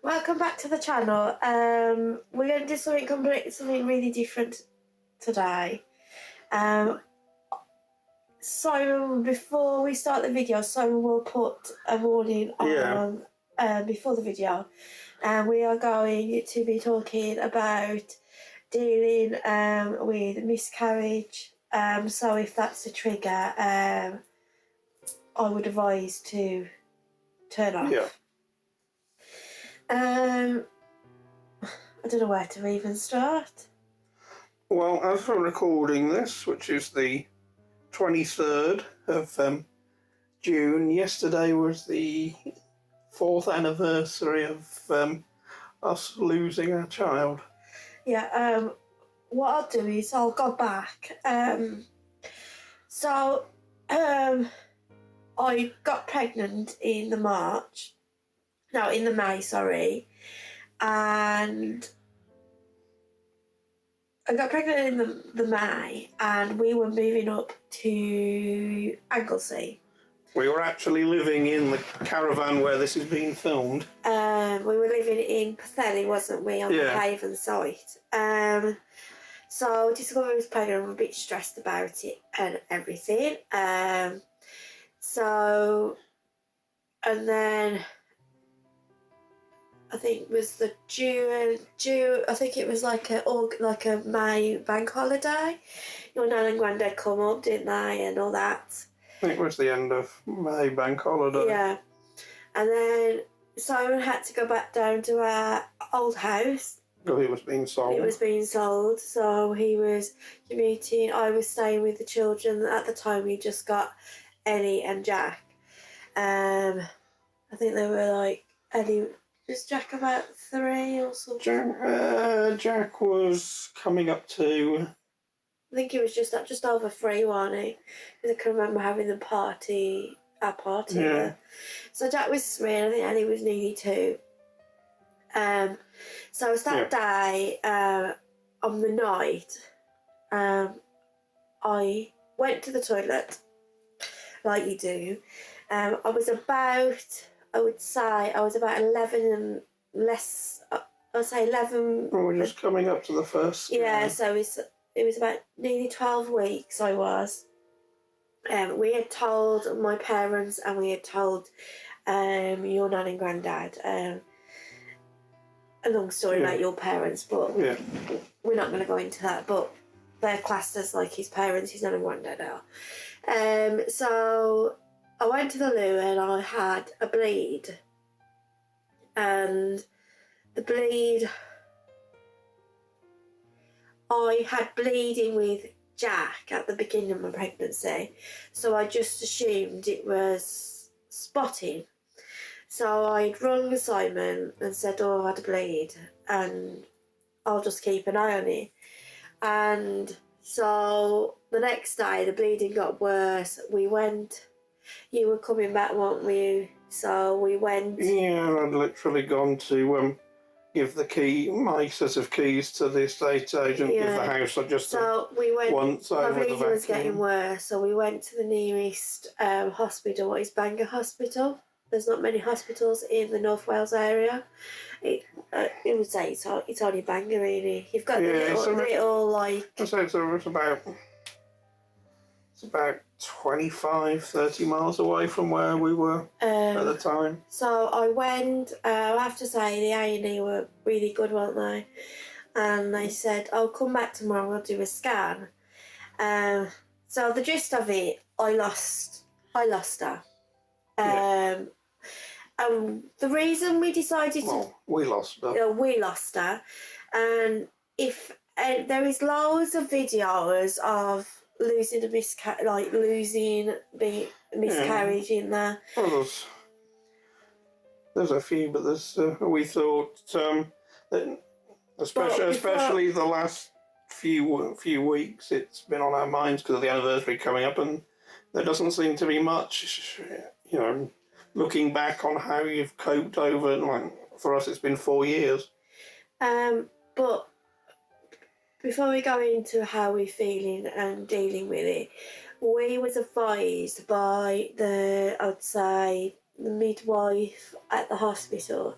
Welcome back to the channel. We're going to do something really different today. So before we start the video, Simon will put a warning on before the video, and we are going to be talking about dealing with miscarriage. So if that's a trigger, I would advise to turn off. Yeah. I don't know where to even start. Well, as we're recording this, which is the 23rd of June, yesterday was the 4th anniversary of us losing our child. Yeah, what I'll do is I'll go back. I got pregnant in the May, sorry. And I got pregnant in the May, and we were moving up to Anglesey. We were actually living in the caravan where this is being filmed. We were living in Pwllheli, wasn't we, on the Haven site. So I discovered I was pregnant. I'm a bit stressed about it and everything. And then I think it was the June. I think it was like a May bank holiday. Your nan and granddad come up, didn't they, and all that. I think it was the end of May bank holiday. Yeah, and then Simon had to go back down to our old house. Well, it was being sold. It was being sold, so he was commuting. I was staying with the children. At the time, we just got Ellie and Jack. I think they were like Ellie. Was Jack about 3 or something? Jack was coming up to... I think he was just over 3, wasn't he? Because I can remember having our party. Yeah. So Jack was 3, and I think Ellie was nearly 2. So it was that day, on the night, I went to the toilet, like you do. I was about 11 and less. I'd say 11. Well, we're just coming up to the first. Yeah, so it was about nearly 12 weeks. I was. We had told my parents, and we had told your nan and granddad. A long story about your parents, but we're not going to go into that. But they're classed as like his parents, his nan and granddad are. So I went to the loo and I had a bleed. And the bleed, I had bleeding with Jack at the beginning of my pregnancy. So I just assumed it was spotting. So I'd rung Simon and said, I had a bleed and I'll just keep an eye on it. And so the next day the bleeding got worse. We went, you were coming back, weren't we? So we went. Yeah, I'd literally gone to give my set of keys to the estate agent, give the house. We went. Once my bleeding was getting worse, so we went to the nearest hospital. What is Bangor Hospital? There's not many hospitals in the North Wales area. It would say it's only Bangor, really. You've got the little like. So it's about 25, 30 miles away from where we were at the time. So I went. I have to say the A&E were really good, weren't they? And they said, "I'll come back tomorrow. We'll do a scan." So the gist of it, I lost her. The reason we decided we lost her. We lost her, and there is loads of videos of losing miscarriage in there. Well, there's a few, but we thought that especially the last few weeks, it's been on our minds because of the anniversary coming up, and there doesn't seem to be much, looking back on how you've coped over, like for us it's been 4 years. But before we go into how we're feeling and dealing with it, we was advised by the midwife at the hospital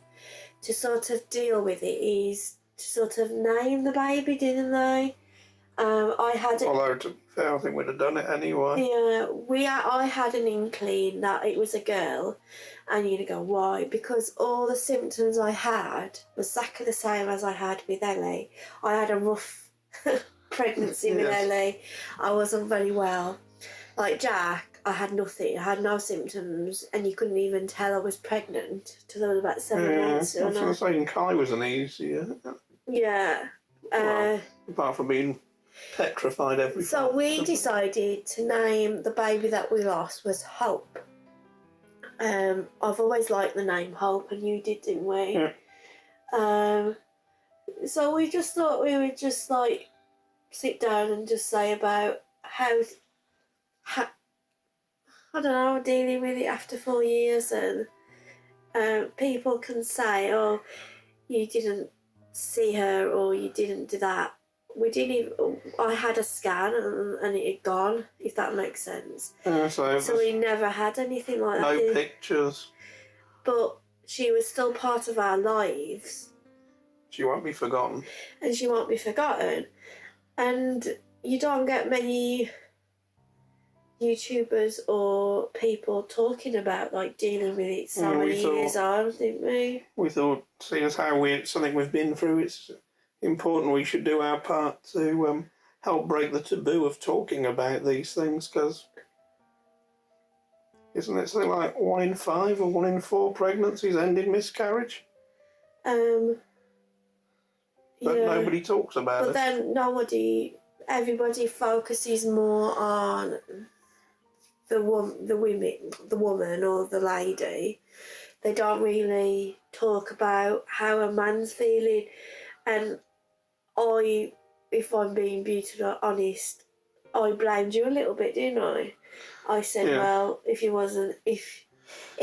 to sort of deal with it is to sort of name the baby, didn't they? I had. Although to be fair, I think we'd have done it anyway. Yeah, I had an inkling that it was a girl, and you'd go, why? Because all the symptoms I had was exactly the same as I had with Ellie. I had a rough pregnancy with Ellie. I wasn't very well. Like Jack, I had nothing. I had no symptoms, and you couldn't even tell I was pregnant till I was about 7 months. I was going to say Kai wasn't easier. Yeah. Apart from being petrified every So time. we decided to name the baby that we lost was Hope. I've always liked the name Hope, and you did, didn't we? Yeah. So we just thought we would just like sit down and just say about how I don't know, dealing with it after 4 years, and people can say, oh, you didn't see her or you didn't do that. We didn't even. I had a scan and it had gone, if that makes sense. So we never had anything like that. No pictures. But she was still part of our lives. She won't be forgotten. And she won't be forgotten. And you don't get many YouTubers or people talking about like dealing with it so many years on, didn't we? We thought, seeing as how something we've been through, it's important we should do our part to help break the taboo of talking about these things, because isn't it something like 1 in 5 or 1 in 4 pregnancies end in miscarriage? But nobody talks about it. But then everybody focuses more on the woman or the lady. They don't really talk about how a man's feeling. And if I'm being brutally honest, I blamed you a little bit, didn't I? I said, well, if you were here,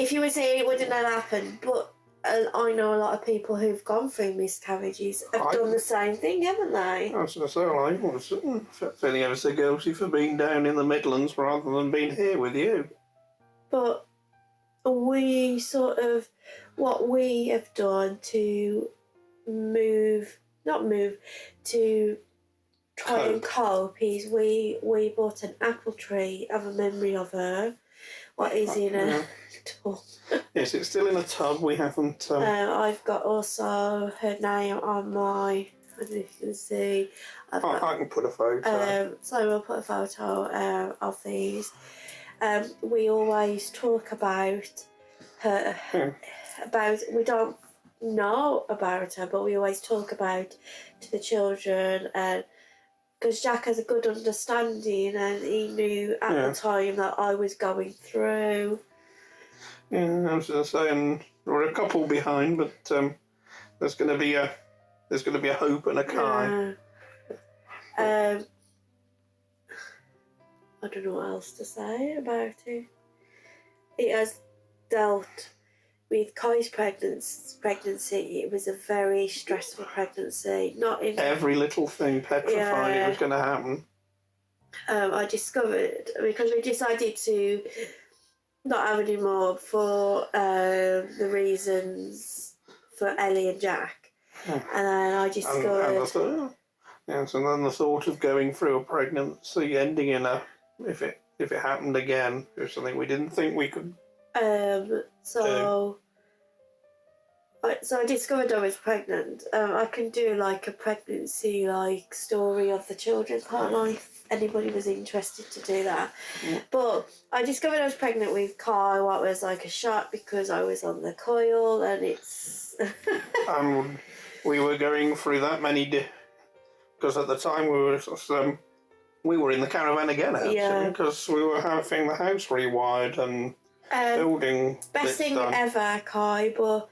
it wouldn't have happened. But I know a lot of people who've gone through miscarriages have done the same thing, haven't they? I was going to say, I was feeling ever so guilty for being down in the Midlands rather than being here with you. But we what we have done to to try and cope is we bought an apple tree of a memory of her. What is in a tub? Yes, it's still in a tub. We haven't. I've got also her name on my. I don't know if you can see. I can put a photo. So we'll put a photo of these. We always talk about her. We don't know about her, but we always talk about to the children, and because Jack has a good understanding, and he knew at the time that I was going through. Yeah, I was going to say, and we're a couple behind, but there's going to be a Hope and a Kai. I don't know what else to say about it. It has dealt with Kai's pregnancy. It was a very stressful pregnancy. Not in every little thing petrified it was going to happen. I discovered, because we decided to not have any more for the reasons for Ellie and Jack, and then I discovered. So then the thought of going through a pregnancy ending in if it happened again, it was something we didn't think we could. So I discovered I was pregnant. I can do like a pregnancy like story of the children, can't I? If anybody was interested to do that. Yeah. But I discovered I was pregnant with Kai, what was like a shock, because I was on the coil, and it's. And we were going through that many because at the time we were in the caravan again, actually, because we were having the house rewired and building. Best thing ever, Kai, but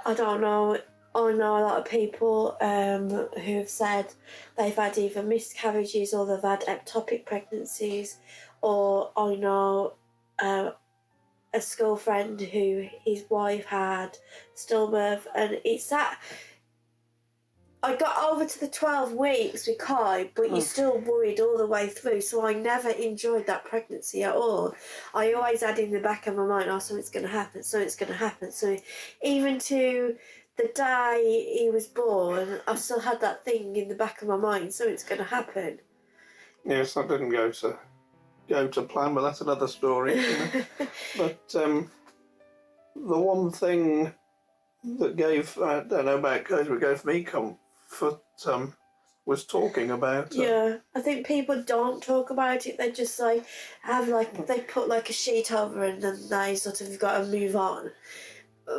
I don't know. I know a lot of people who have said they've had either miscarriages or they've had ectopic pregnancies, or I know a school friend who his wife had stillbirth, and it's that. I got over to the 12 weeks with Kai, but you're still worried all the way through, so I never enjoyed that pregnancy at all. I always had in the back of my mind, something's going to happen, something's going to happen. So even to the day he was born, I still had that thing in the back of my mind, so it's going to happen. Yes, that didn't go to plan, but that's another story. But the one thing that gave, I don't know about guys, but gave me comfort was talking about it. Yeah, I think people don't talk about it. They just like they put like a sheet over and then they sort of got to move on.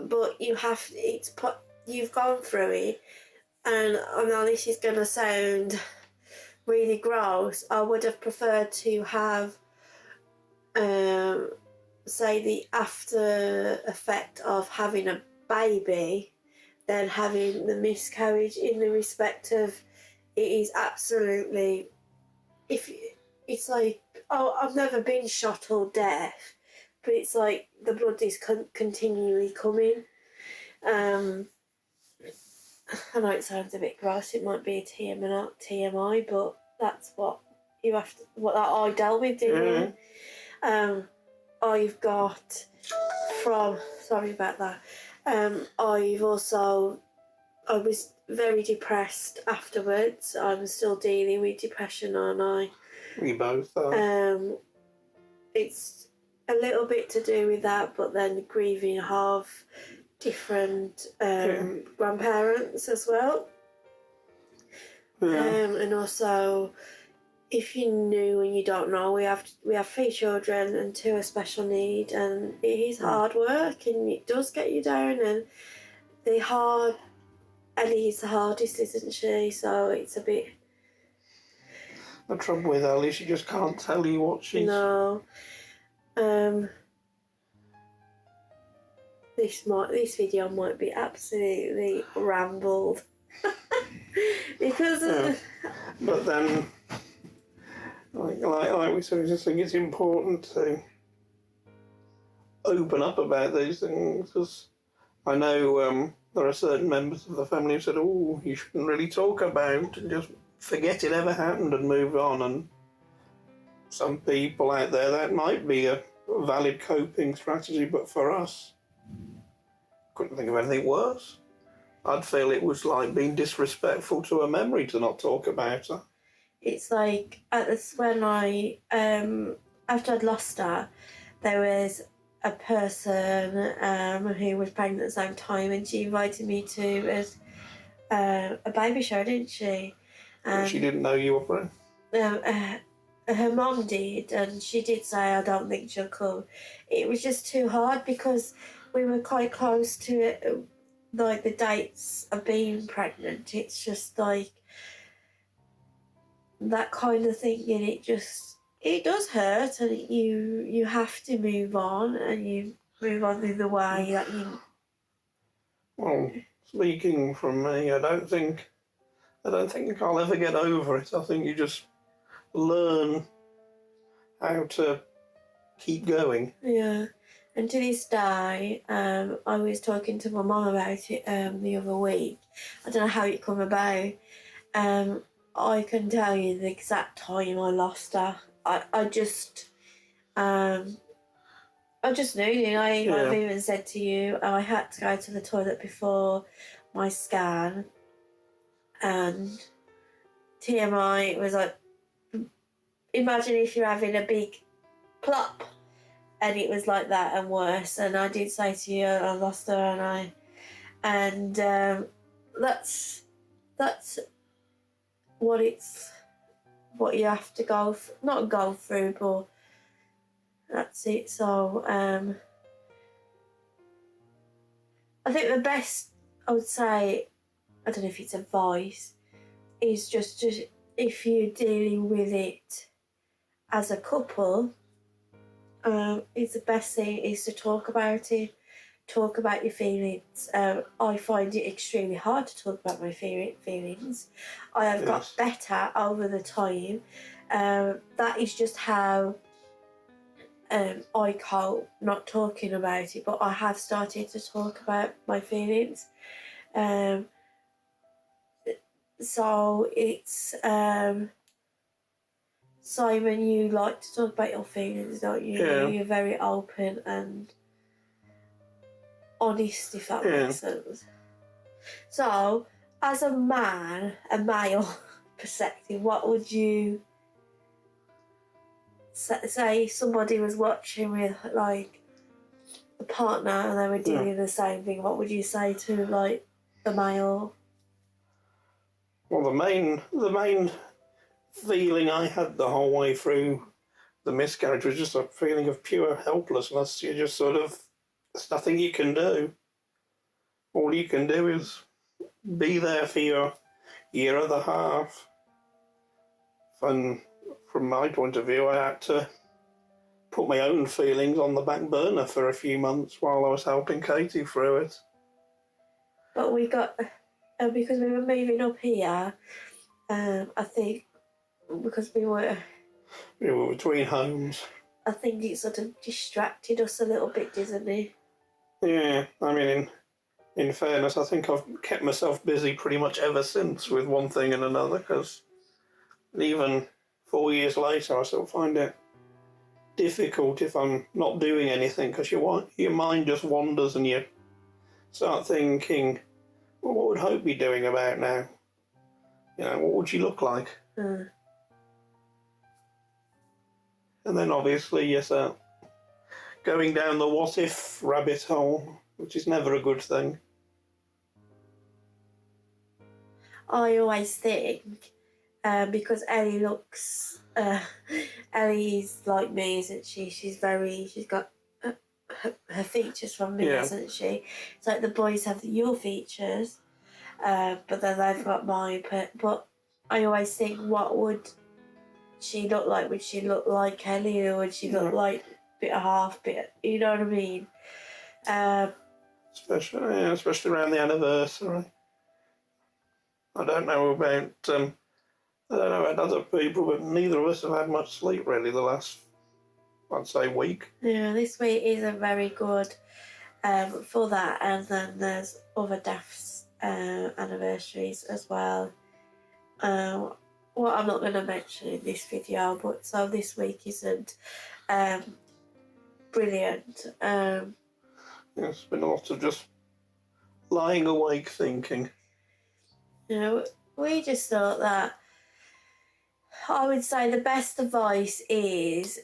But you've gone through it, and I know this is going to sound really gross. I would have preferred to have, say, the after effect of having a baby than having the miscarriage, in the respect of it is absolutely, it's like, oh, I've never been shot or deaf, but it's like the blood is continually coming. I know it sounds a bit gross, it might be a TMI, but that's what I dealt with, didn't I? I've got sorry about that. I was very depressed afterwards. I'm still dealing with depression, aren't I? We both are. It's a little bit to do with that, but then grieving of different grandparents as well. And also, if you knew and you don't know, we have 3 children and 2 are special need, and it is hard work and it does get you down, and Ellie's the hardest, isn't she? So it's a bit. The trouble with Ellie, she just can't tell you what she's. No. This video might be absolutely rambled because. But then, like we said, I just think it's important to open up about these things, because I know there are certain members of the family who said, "Oh, you shouldn't really talk about and just forget it ever happened and move on." And some people out there, that might be a valid coping strategy, but for us, couldn't think of anything worse. I'd feel it was like being disrespectful to her memory to not talk about her. It's like when I after I'd lost her, there was a person who was pregnant at the same time, and she invited me to a baby shower, didn't she? She didn't know you were pregnant. Her mum did, and she did say, I don't think she'll come. It was just too hard because we were quite close to it, like the dates of being pregnant. It's just like that kind of thing, and it does hurt, and you have to move on, and you move on in the way that you. Well, speaking from me, I don't think I'll ever get over it. I think you just learn how to keep going. Yeah, and to this day, I was talking to my mum about it the other week. I don't know how it come about. I can tell you the exact time I lost her. I just knew, I've even said to you, I had to go to the toilet before my scan, and TMI was like, imagine if you're having a big plop, and it was like that and worse. And I did say to you, I lost her, and that's what you have to not go through, but that's it. So I think the best, I would say, I don't know if it's advice, is just if you're dealing with it as a couple, it's the best thing is to talk about it, talk about your feelings. I find it extremely hard to talk about my feelings. I have got better over the time. That is just how I cope, not talking about it, but I have started to talk about my feelings. So it's Simon, you like to talk about your feelings, don't you? Yeah. You're very open and honest, if that makes sense. So, as a male perspective, what would you say if somebody was watching with like a partner and they were doing the same thing? What would you say to like the male? Well, the main feeling I had the whole way through the miscarriage was just a feeling of pure helplessness. You just sort of, there's nothing you can do. All you can do is be there for your year and a half. And from my point of view, I had to put my own feelings on the back burner for a few months while I was helping Katie through it. But we got, because we were moving up here, I think, because we were between homes. I think it sort of distracted us a little bit, didn't it? Yeah, I mean, in fairness, I think I've kept myself busy pretty much ever since with one thing and another, because even 4 years later, I still find it difficult if I'm not doing anything, because your mind just wanders and you start thinking, well, what would Hope be doing about now? You know, what would she look like? And then obviously you start going down the what if rabbit hole, which is never a good thing. I always think, because Ellie's like me, isn't she? She's got her features from me, isn't she? It's like the boys have your features, but then they've got mine. But I always think, what would she look like? Would she look like Kelly, or would she look like bit of half bit? You know what I mean? Especially around the anniversary. I don't know about other people, but neither of us have had much sleep really the last, I'd say, week. Yeah, this week isn't very good for that, and then there's other deaths, anniversaries as well. What I'm not going to mention in this video, but so this week isn't brilliant. It's been a lot of just lying awake thinking. You know, we just thought that I would say the best advice is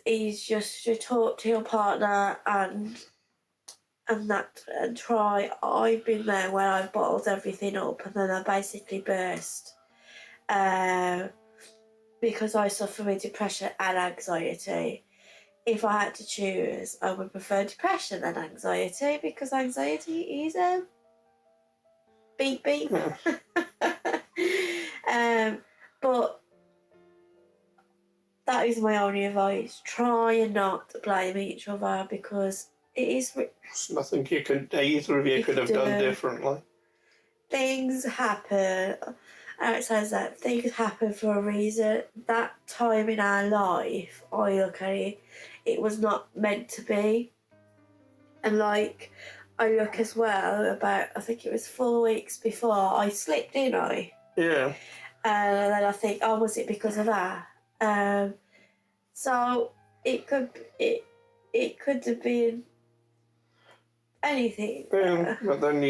just to talk to your partner and try. I've been there where I've bottled everything up and then I basically burst. Because I suffer with depression and anxiety. If I had to choose, I would prefer depression than anxiety, because anxiety is beep beep. But that is my only advice. Try and not blame each other, because it is. There's nothing either of you could have done differently. Things happen. It says that things happen for a reason. That time in our life, I look at it, it was not meant to be. And like, I look as well about, I think it was 4 weeks before I slipped, didn't I? Yeah. And then I think, oh, was it because of that? So it could have been anything. Yeah, but then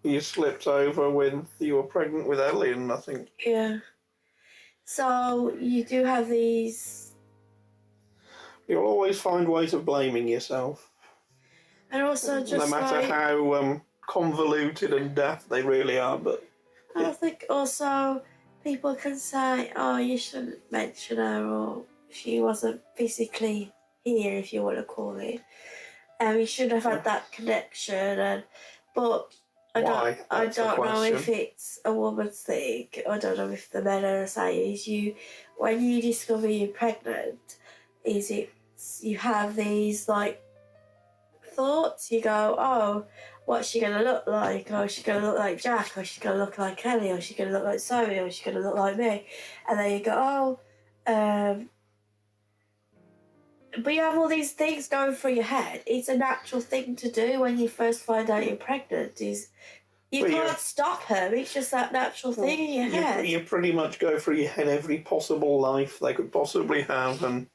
you slipped over when you were pregnant with Ellie, and I think. Yeah. So you do have these. You'll always find ways of blaming yourself. And also just no matter how convoluted and daft they really are, but. I think also people can say, oh, you shouldn't mention her, or she wasn't physically here, if you want to call it. We should have had that connection, but I don't know if it's a woman's thing. I don't know if the men are saying is when you discover you're pregnant, you have these like thoughts. You go, oh, what's she gonna look like? Oh, is she gonna look like Jack? Or is she gonna look like Kelly? Or is she gonna look like Zoe? Or is she gonna look like me? And then you go, oh, but you have all these things going through your head. It's a natural thing to do when you first find out you're pregnant. You can't stop her. It's just that natural thing in your head. You pretty much go through your head every possible life they could possibly have, and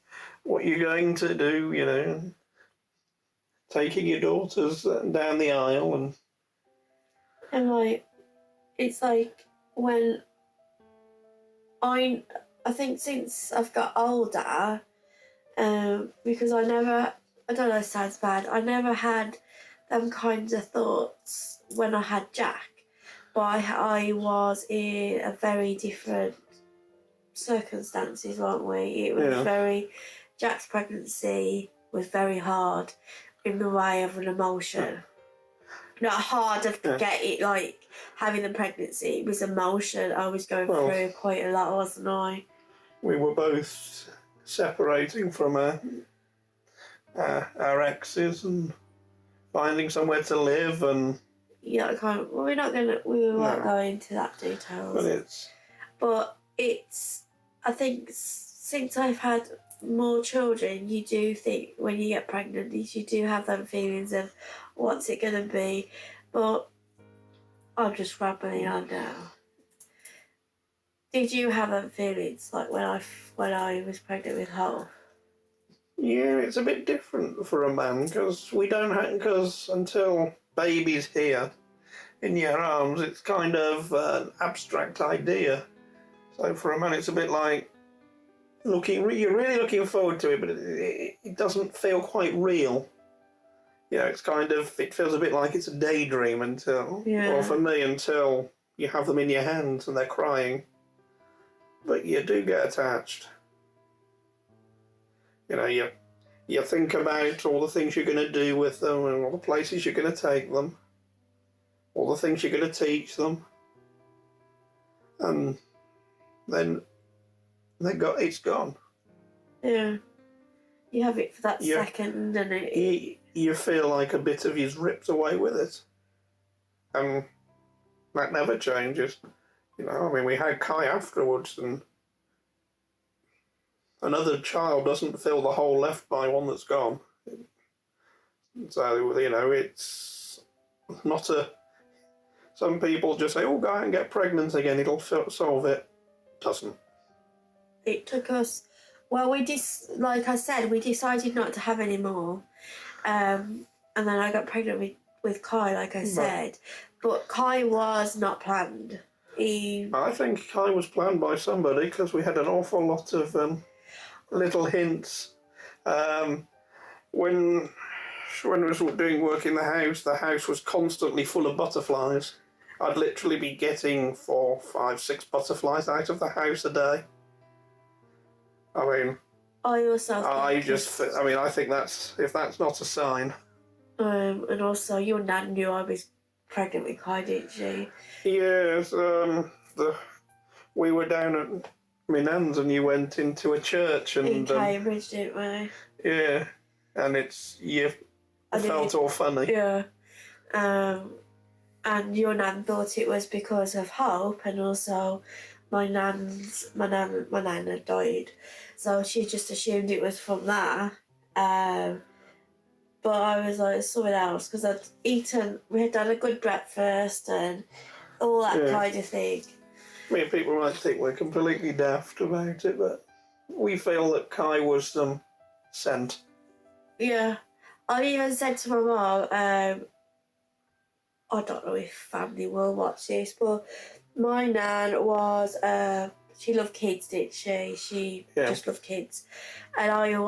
what you're going to do, you know, taking your daughters down the aisle and like, it's like when I think since I've got older, because I don't know, it sounds bad, I never had them kinds of thoughts when I had Jack, but I was in a very different circumstances, weren't we? It was Jack's pregnancy was very hard in the way of an emotion. Not hard of get it, like having the pregnancy. It was emotion. I was going through quite a lot, wasn't I? We were both separating from our exes and finding somewhere to live, and we won't go into that details. But it's I think since I've had more children, you do think when you get pregnant, you do have them feelings of what's it going to be. But I'm just rambling on now. Did you have them feelings like when I was pregnant with Hull? Yeah, it's a bit different for a man because because until baby's here in your arms, it's kind of an abstract idea. So for a man, it's a bit like you're really looking forward to it, but it doesn't feel quite real. It's it feels a bit like it's a daydream until, well, for me, until you have them in your hands and they're crying. But you do get attached. You think about all the things you're going to do with them and all the places you're going to take them, all the things you're going to teach them. And then it's gone. Yeah. You have it for that second, and you feel like a bit of you's ripped away with it. And that never changes. We had Kai afterwards, and another child doesn't fill the hole left by one that's gone. So, it's not some people just say, oh, go out and get pregnant again, it'll solve it. Doesn't. It took us, like I said, we decided not to have any more. And then I got pregnant with Kai, like I said. But Kai was not planned. I think Kai was planned by somebody because we had an awful lot of little hints. When we were doing work in the house was constantly full of butterflies. I'd literally be getting 4, 5, 6 butterflies out of the house a day. I think if that's not a sign. And also, your nan knew I was pregnant with Kai, didn't she? Yes, we were down at my nan's and you went into a church and... In Cambridge, didn't we? Yeah, and you felt all funny. Yeah. And your nan thought it was because of Hope, and also my nan had died, so she just assumed it was from that. But I was like, something else, because we had done a good breakfast and all that kind of thing. People might think we're completely daft about it, but we feel that Kai was sent. Yeah. I even said to my mum, I don't know if family will watch this, but my nan was, she loved kids, didn't she? She just loved kids. And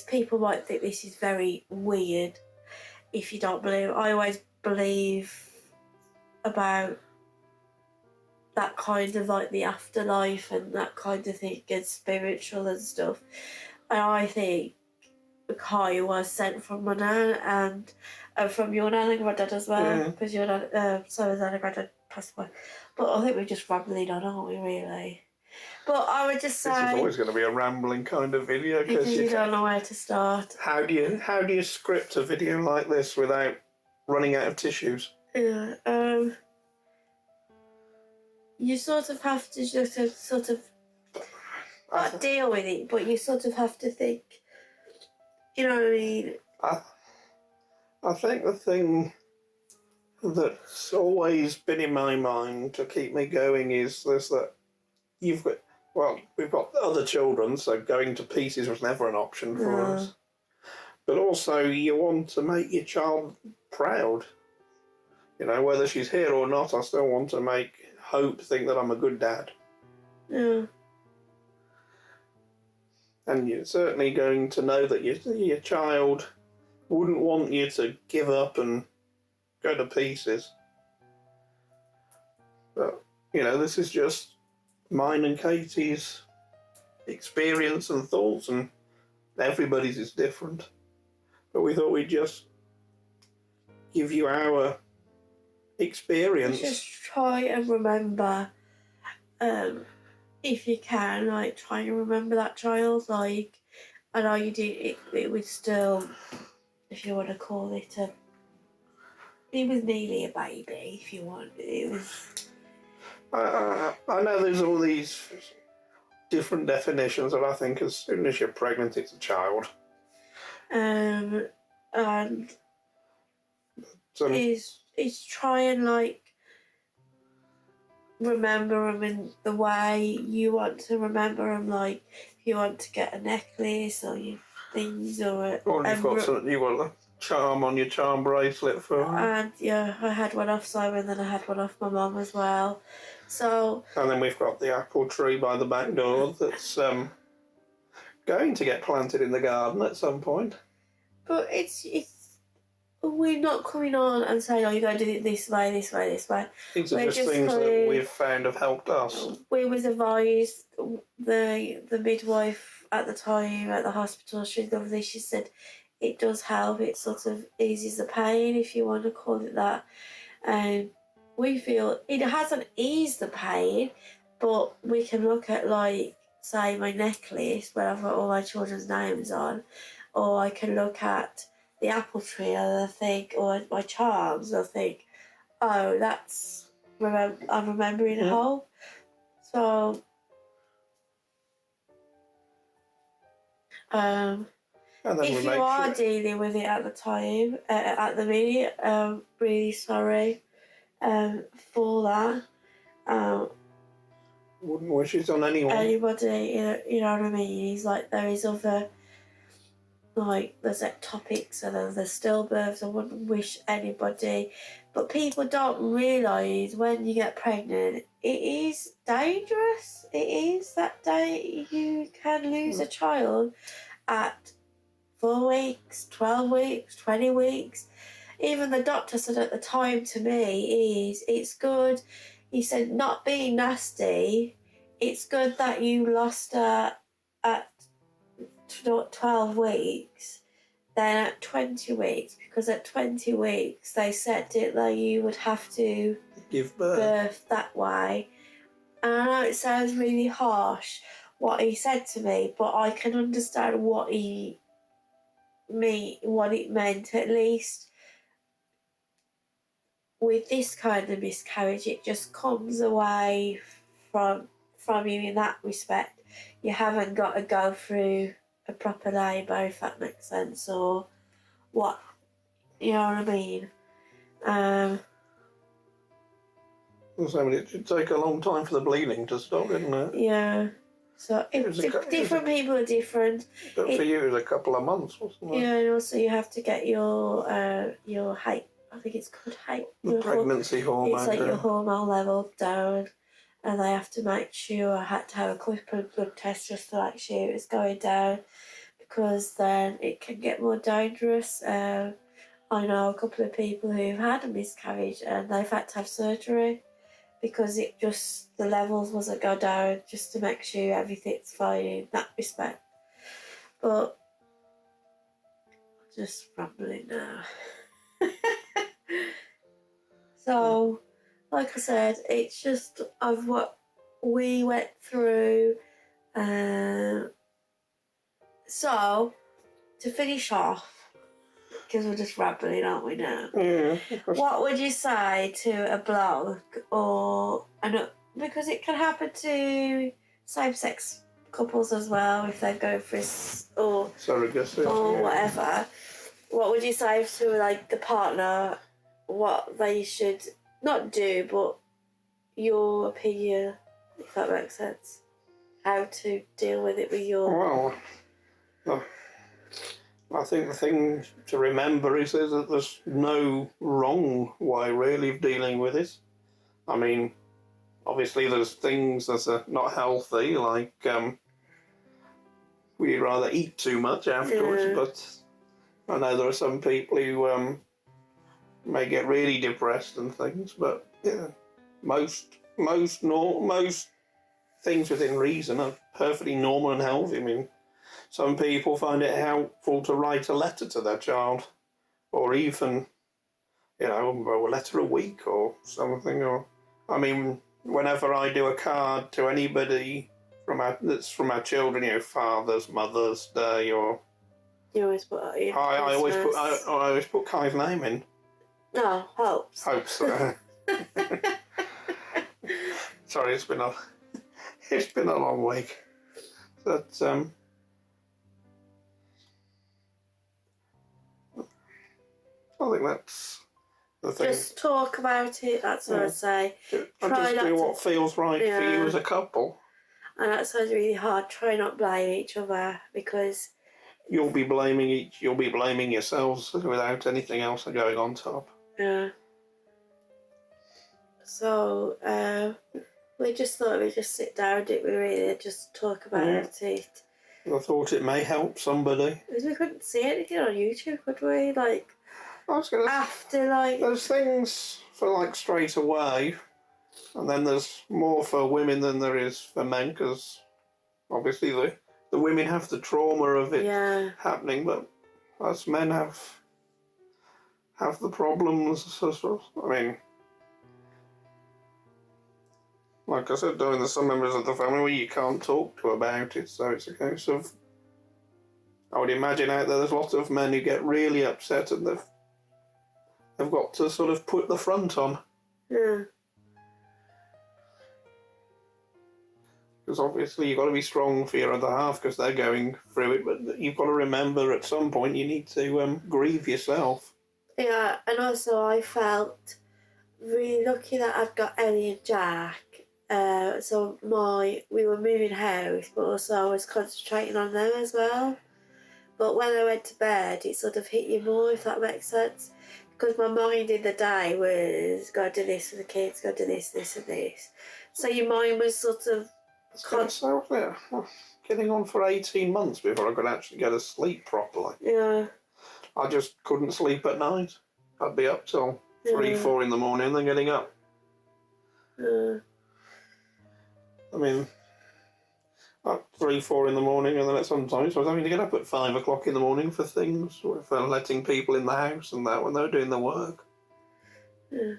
people might think this is very weird if you don't believe. I always believe about that kind of like the afterlife and that kind of thing, and spiritual and stuff. And I think Kai was sent from my nan and from your nan and granddad as well, because your nan, so was nan and granddad passed away. But I think we're just rambling on, aren't we, really? But I would just say... This is always going to be a rambling kind of video, because you don't know where to start. How do you script a video like this without running out of tissues? Yeah, you sort of have to just not deal with it, but you sort of have to think, you know what I mean? I think the thing that's always been in my mind to keep me going is this, that we've got other children, so going to pieces was never an option for us. But also you want to make your child proud. Whether she's here or not, I still want to make think that I'm a good dad. Yeah. And you're certainly going to know that your child wouldn't want you to give up and go to pieces. But, this is just mine and Katie's experience and thoughts, and everybody's is different. But we thought we'd just give you our experience. Just try and remember, if you can, like, try and remember that child. Like, I know you did, it was still, if you want to call it it was nearly a baby, if you want. It was... I know there's all these different definitions, and I think as soon as you're pregnant, it's a child. And So, is try and, like, remember them in the way you want to remember them. Like, if you want to get a necklace or things, or you've got a charm on your charm bracelet for her. And yeah, I had one off Simon, then I had one off my mum as well. So, and then we've got the apple tree by the back door that's going to get planted in the garden at some point. But it's we're not coming on and saying, oh, you're going to do it this way, this way, this way. These are just things that we've found have helped us. We was advised, the midwife at the time at the hospital, she's lovely, she said it does help, it sort of eases the pain, if you want to call it that. And we feel it hasn't eased the pain, but we can look at, like, say, my necklace where I've got all my children's names on, or I can look at the apple tree and I think, or my charms, I think, oh, that's, I'm remembering a whole. So, if you are dealing with it at the time, at the minute, really sorry for that. Wouldn't wish it on anyone. Anybody, you know what I mean? He's like, there is other, like, there's ectopics and then there's stillbirths. I wouldn't wish anybody. But people don't realise when you get pregnant, it is dangerous. It is that day you can lose a child at 4 weeks, 12 weeks, 20 weeks. Even the doctor said at the time to me, it's good. He said, not being nasty, it's good that you lost her at 12 weeks, then at 20 weeks, because at 20 weeks they said that you would have to give birth that way. And I know it sounds really harsh what he said to me, but I can understand what it meant. At least with this kind of miscarriage, it just comes away from you in that respect. You haven't got to go through a proper labour, if that makes sense, or what, you know what I mean? It should take a long time for the bleeding to stop, didn't it? Yeah. So different people are different. But for you, it was a couple of months, wasn't it? Yeah, and also you have to get your height. I think it's called height. The pregnancy hormone. It's like your hormone level down, and they have to make sure I had to have a quick blood test just to make sure it's going down, because then it can get more dangerous. I know a couple of people who've had a miscarriage and they've had to have surgery because it just, the levels wasn't go down, just to make sure everything's fine in that respect. But I'm just rambling now. So, like I said, it's just of what we went through. So, to finish off, because we're just rambling, aren't we now? Yeah. What would you say to a bloke, because it can happen to same-sex couples as well if they go for or surrogacy or whatever. What would you say to, like, the partner, what they should not do, but your opinion, if that makes sense, how to deal with it with your... Well, I think the thing to remember is that there's no wrong way really of dealing with it. I mean, obviously there's things that are not healthy, like we'd rather eat too much afterwards, Yeah. but I know there are some people who may get really depressed and things, but yeah, most things within reason are perfectly normal and healthy. I mean, some people find it helpful to write a letter to their child, or even, you know, a letter a week or something. Or, I mean, whenever I do a card to anybody that's from our children, you know, Father's, Mother's Day, or You always put I always put Kai's name in. No, hopes. Hopes. Sorry, it's been a long week. But I think that's the thing. Just talk about it. That's what I'd say. And Try just not do to- what feels right for you as a couple. And that sounds really hard. Try not blame each other, because You'll be blaming yourselves without anything else going on top. yeah. So we just thought we'd just sit down, didn't we? Really, just talk about it. I thought it may help somebody. Because we couldn't see anything on YouTube, could we? Like I was gonna after like there's things for like straight away, and then there's more for women than there is for men, because obviously the women have the trauma of it happening, but us men have the problems. So, I mean, like I said, there's some members of the family where you can't talk to about it, so it's a case of, I would imagine out there there's lots of men who get really upset and they've got to sort of put the front on. yeah. Because obviously you've got to be strong for your other half because they're going through it, but you've got to remember at some point you need to grieve yourself. Yeah, and also I felt really lucky that I've got Ellie and Jack. So we were moving house, but also I was concentrating on them as well. But when I went to bed, it sort of hit you more, if that makes sense. Because my mind in the day was, got to do this for the kids, got to do this, this and this. So your mind was sort of... Getting on for 18 months before I could actually get to sleep properly. Yeah. I just couldn't sleep at night. I'd be up till 3, 4 in the morning and then getting up. I mean, up 3, 4 in the morning, and then sometimes I was having to get up at 5 o'clock in the morning for things, for letting people in the house and that when they were doing the work. Yeah.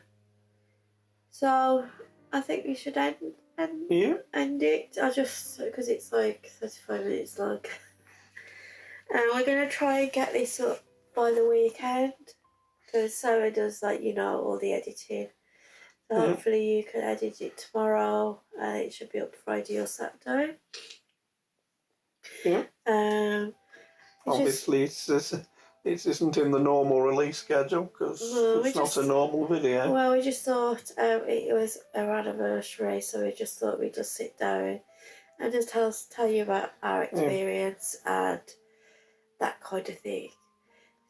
So I think we should end it. I just, because it's like 35 minutes long. And we're going to try and get this up by the weekend, because Sarah does, like, you know, all the editing. So hopefully you can edit it tomorrow, and it should be up Friday or Saturday. Yeah. Obviously, it isn't in the normal release schedule because it's not a normal video. Well, we just thought it was our anniversary, so we just thought we'd just sit down and just tell you about our experience and that kind of thing.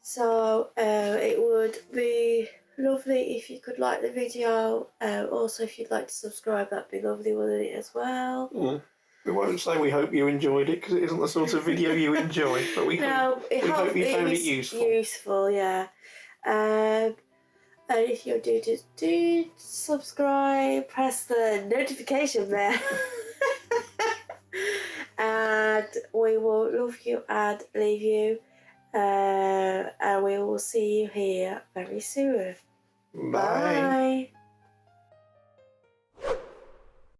So it would be lovely if you could like the video. Also, if you'd like to subscribe, that'd be lovely, wouldn't it, as well? Yeah. We won't say we hope you enjoyed it because it isn't the sort of video you enjoy, but we hope you found it useful. Useful, yeah. And if you do subscribe, press the notification bell. And we will love you and leave you. And we will see you here very soon. Bye. Bye.